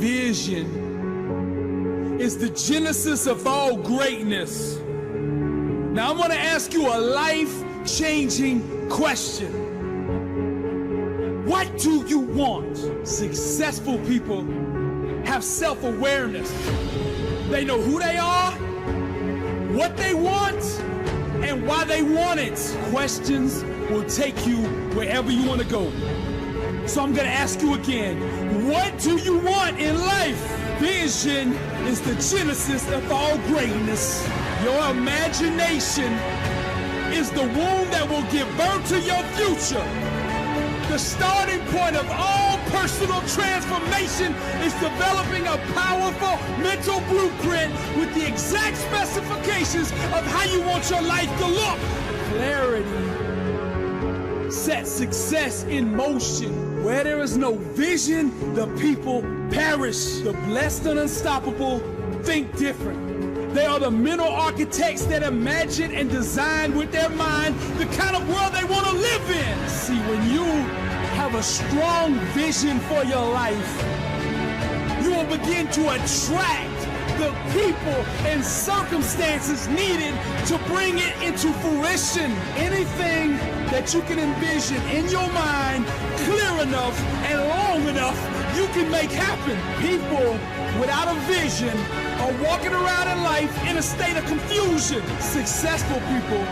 Vision is the genesis of all greatness. Now I'm gonna ask you a life-changing question. What do you want? Successful people have self-awareness. They know who they are, what they want, and why they want it. Questions will take you wherever you want to go. So I'm going to ask you again, what do you want in life? Vision is the genesis of all greatness. Your imagination is the womb that will give birth to your future. The starting point of all personal transformation is developing a powerful mental blueprint with the exact specifications of how you want your life to look. Clarity sets success in motion. Where there is no vision, the people perish. The blessed and unstoppable think different. They are the mental architects that imagine and design with their mind the kind of world they want to live in. See, when you have a strong vision for your life, you will begin to attract the people and circumstances needed to bring it into fruition. Anything that you can envision in your mind clear enough and long enough, you can make happen. People without a vision are walking around in life in a state of confusion. Successful people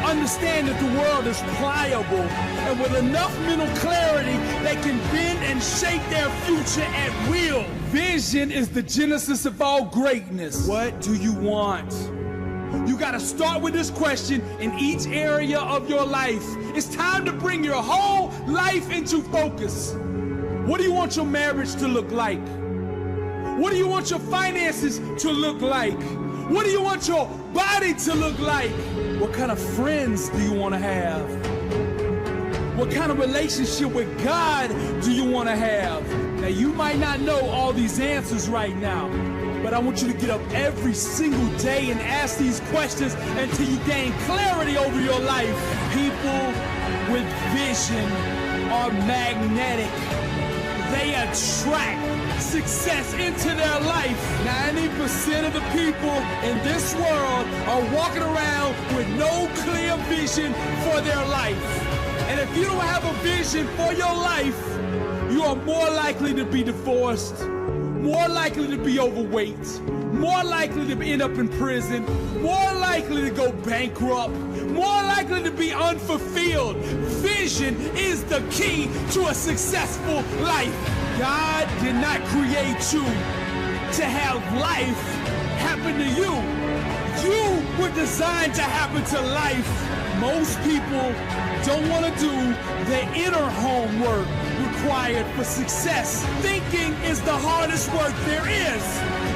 understand that the world is pliable, and with enough mental clarity, they can bend and shape their future at will. Vision is the genesis of all greatness. What do you want? You gotta start with this question in each area of your life. It's time to bring your whole life into focus. What do you want your marriage to look like? What do you want your finances to look like? What do you want your body to look like? What kind of friends do you want to have? What kind of relationship with God do you want to have? Now, you might not know all these answers right now, but I want you to get up every single day and ask these questions until you gain clarity over your life. People with vision are magnetic. They attract success into their life. 90% of the people in this world are walking around with no clear vision for their life. And if you don't have a vision for your life, you are more likely to be divorced, more likely to be overweight, more likely to end up in prison, more likely to go bankrupt, more likely to be unfulfilled. Vision is the key to a successful life. God did not create you to have life happen to you. You were designed to happen to life. Most people don't want to do the inner homework required for success. Thinking is the hardest work there is.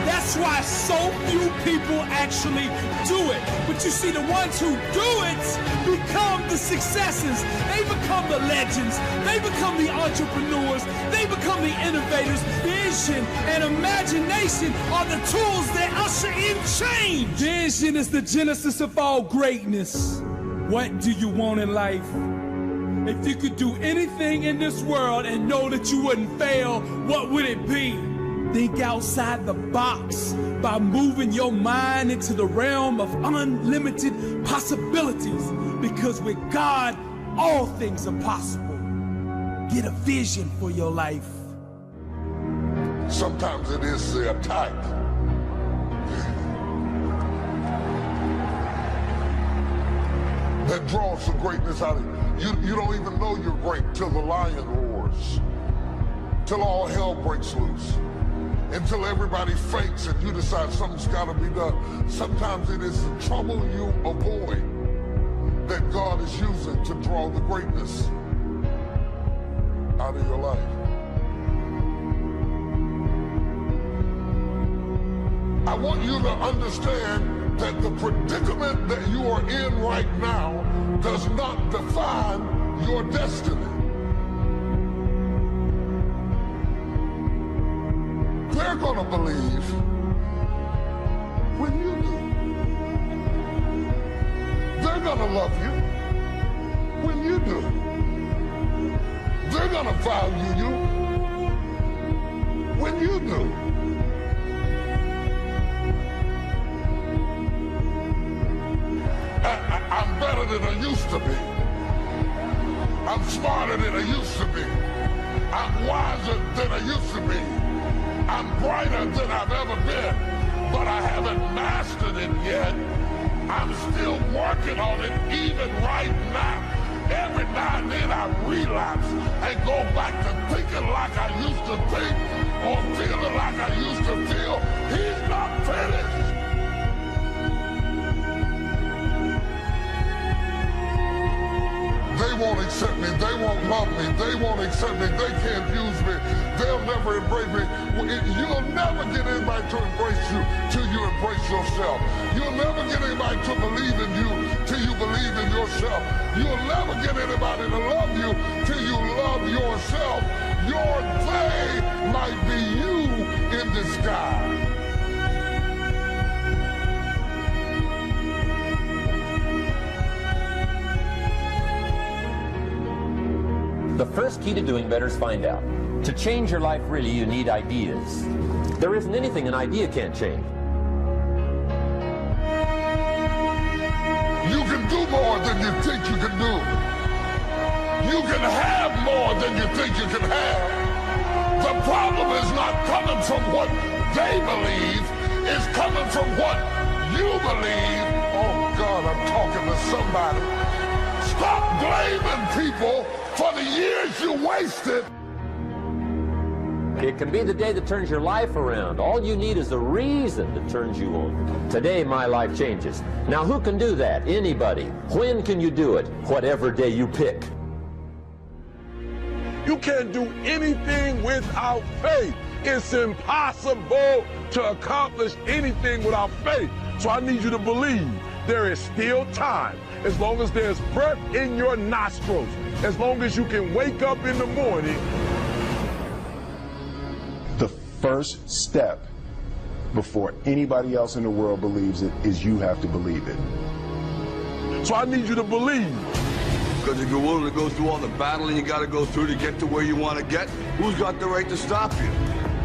That's why so few people actually do it. But you see, the ones who do it become the successes. They become the legends. They become the entrepreneurs. They become the innovators. Vision and imagination are the tools that usher in change. Vision is the genesis of all greatness. What do you want in life? If you could do anything in this world and know that you wouldn't fail, what would it be? Think outside the box by moving your mind into the realm of unlimited possibilities. Because with God, all things are possible. Get a vision for your life. Sometimes it is the attack that draws the greatness out of you. You don't even know you're great till the lion roars, till all hell breaks loose, until everybody faints and you decide something's got to be done. Sometimes it is the trouble you avoid that God is using to draw the greatness out of your life. I want you to understand that the predicament that you are in right now does not define your destiny. They're gonna believe when you do. They're gonna love you when you do. They're gonna value you when you do. I'm better than I used to be. I'm smarter than I used to be. I'm wiser than I used to be. I'm brighter than I've ever been. But I haven't mastered it yet. I'm still working on it even right now. Every now and then I relapse and go back to thinking like I used to think or feeling like I used to feel. He's not finished. They won't accept me, they won't love me, they won't accept me, they can't use me, they'll never embrace me. You'll never get anybody to embrace you till you embrace yourself. You'll never get anybody to believe in you till you believe in yourself. You'll never get anybody to love you till you love yourself. Your they might be you in disguise. The first key to doing better is find out. To change your life, really, you need ideas. There isn't anything an idea can't change. You can do more than you think you can do. You can have more than you think you can have. The problem is not coming from what they believe, it's coming from what you believe. Oh God, I'm talking to somebody. Stop blaming people for the years you wasted. It can be the day that turns your life around. All you need is a reason that turns you on. Today, my life changes. Now, who can do that? Anybody. When can you do it? Whatever day you pick. You can't do anything without faith. It's impossible to accomplish anything without faith. So I need you to believe there is still time. As long as there's breath in your nostrils, as long as you can wake up in the morning. The first step before anybody else in the world believes it is you have to believe it. So I need you to believe. Because if you're willing to go through all the battling you got to go through to get to where you want to get, who's got the right to stop you?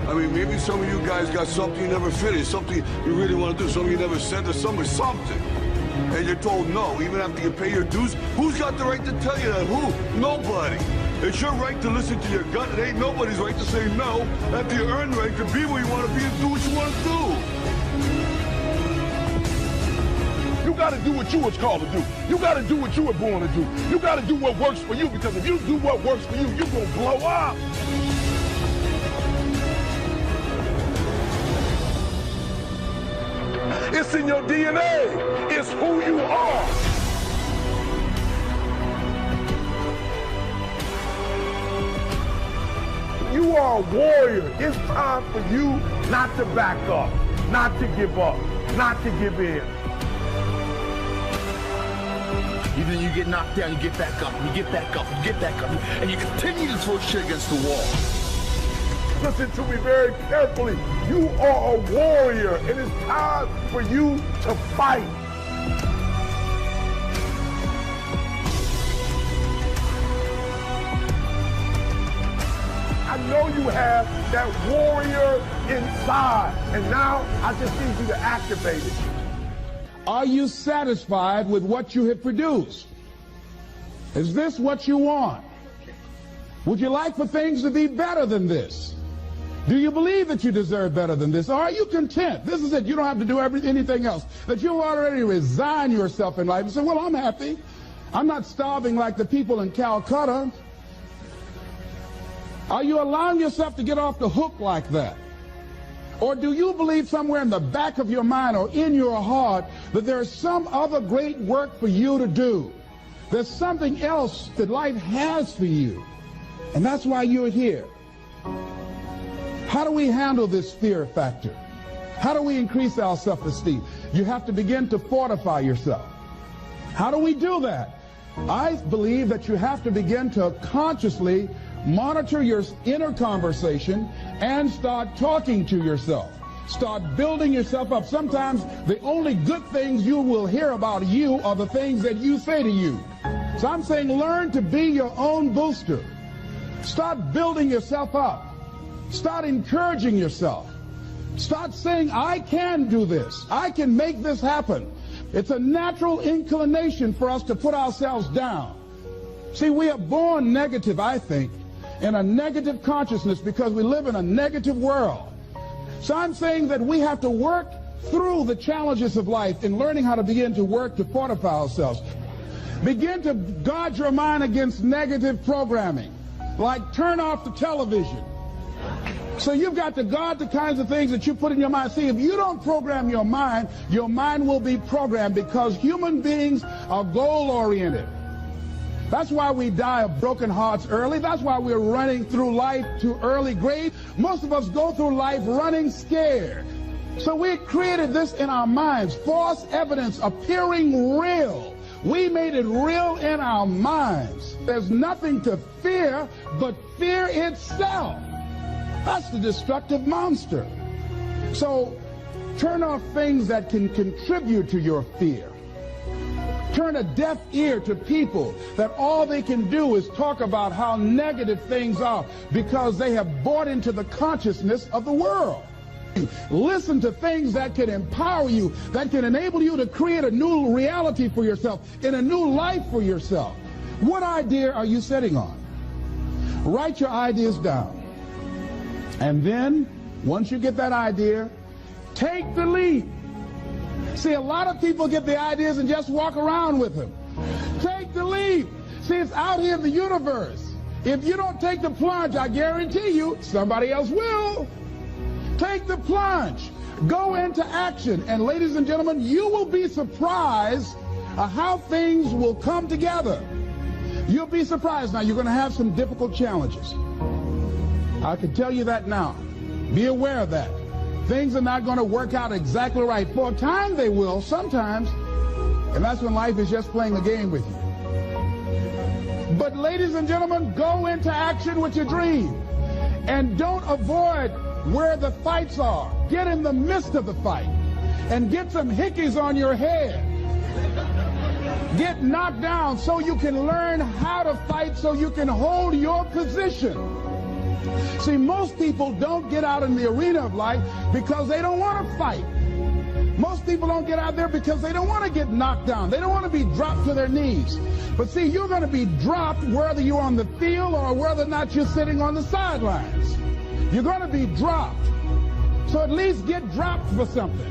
I mean, maybe some of you guys got something you never finished, something you really want to do, something you never said to somebody, something. And you're told no, even after you pay your dues. Who's got the right to tell you that? Who? Nobody. It's your right to listen to your gut. It ain't nobody's right to say no after you earn the right to be where you want to be and do what you want to do. You got to do what you was called to do. You got to do what you were born to do. You got to do what works for you, because if you do what works for you, you're going to blow up. It's in your DNA. It's who you are. You are a warrior. It's time for you not to back up, not to give up, not to give in. Even you get knocked down, you get back up, and you get back up, and you get back up, and you continue to throw shit against the wall. Listen to me very carefully. You are a warrior, and it's time for you to fight. I know you have that warrior inside, and now I just need you to activate it. Are you satisfied with what you have produced? Is this what you want? Would you like for things to be better than this? Do you believe that you deserve better than this? Or are you content? This is it. You don't have to do anything else. That you already resign yourself in life and say, well, I'm happy. I'm not starving like the people in Calcutta. Are you allowing yourself to get off the hook like that? Or do you believe somewhere in the back of your mind or in your heart that there is some other great work for you to do? There's something else that life has for you. And that's why you're here. How do we handle this fear factor? How do we increase our self-esteem? You have to begin to fortify yourself. How do we do that? I believe that you have to begin to consciously monitor your inner conversation and start talking to yourself. Start building yourself up. Sometimes the only good things you will hear about you are the things that you say to you. So I'm saying learn to be your own booster. Start building yourself up. Start encouraging yourself. Start saying, I can do this. I can make this happen. It's a natural inclination for us to put ourselves down. See, we are born negative, I think, in a negative consciousness because we live in a negative world. So I'm saying that we have to work through the challenges of life in learning how to begin to work to fortify ourselves. Begin to guard your mind against negative programming, like turn off the television. So you've got to guard the kinds of things that you put in your mind. See, if you don't program your mind will be programmed, because human beings are goal-oriented. That's why we die of broken hearts early. That's why we're running through life to early grave. Most of us go through life running scared. So we created this in our minds, false evidence appearing real. We made it real in our minds. There's nothing to fear but fear itself. That's the destructive monster. So turn off things that can contribute to your fear. Turn a deaf ear to people that all they can do is talk about how negative things are because they have bought into the consciousness of the world. Listen to things that can empower you, that can enable you to create a new reality for yourself, and a new life for yourself. What idea are you sitting on? Write your ideas down. And then, once you get that idea, take the leap. See, a lot of people get the ideas and just walk around with them. Take the leap. See, it's out here in the universe. If you don't take the plunge, I guarantee you, somebody else will. Take the plunge. Go into action. And ladies and gentlemen, you will be surprised at how things will come together. You'll be surprised. Now, you're going to have some difficult challenges. I can tell you that now. Be aware of that. Things are not going to work out exactly right. For a time they will, sometimes. And that's when life is just playing a game with you. But ladies and gentlemen, go into action with your dream. And don't avoid where the fights are. Get in the midst of the fight. And get some hickeys on your head. Get knocked down so you can learn how to fight, so you can hold your position. See, most people don't get out in the arena of life because they don't want to fight. Most people don't get out there because they don't want to get knocked down. They don't want to be dropped to their knees. But see, you're going to be dropped whether you're on the field or whether or not you're sitting on the sidelines. You're going to be dropped. So at least get dropped for something.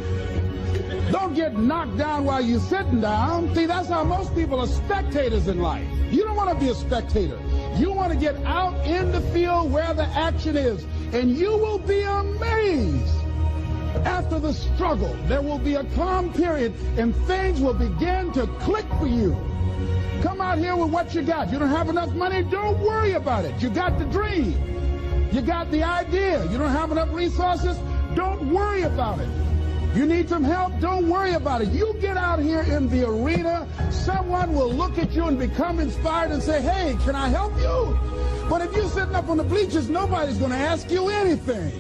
Don't get knocked down while you're sitting down. See, that's how most people are spectators in life. You don't want to be a spectator. You want to get out in the field where the action is. And you will be amazed. After the struggle, there will be a calm period and things will begin to click for you. Come out here with what you got. You don't have enough money? Don't worry about it. You got the dream. You got the idea. You don't have enough resources? Don't worry about it. You need some help? Don't worry about it. You get out here in the arena, someone will look at you and become inspired and say, hey, can I help you? But if you're sitting up on the bleachers, nobody's going to ask you anything.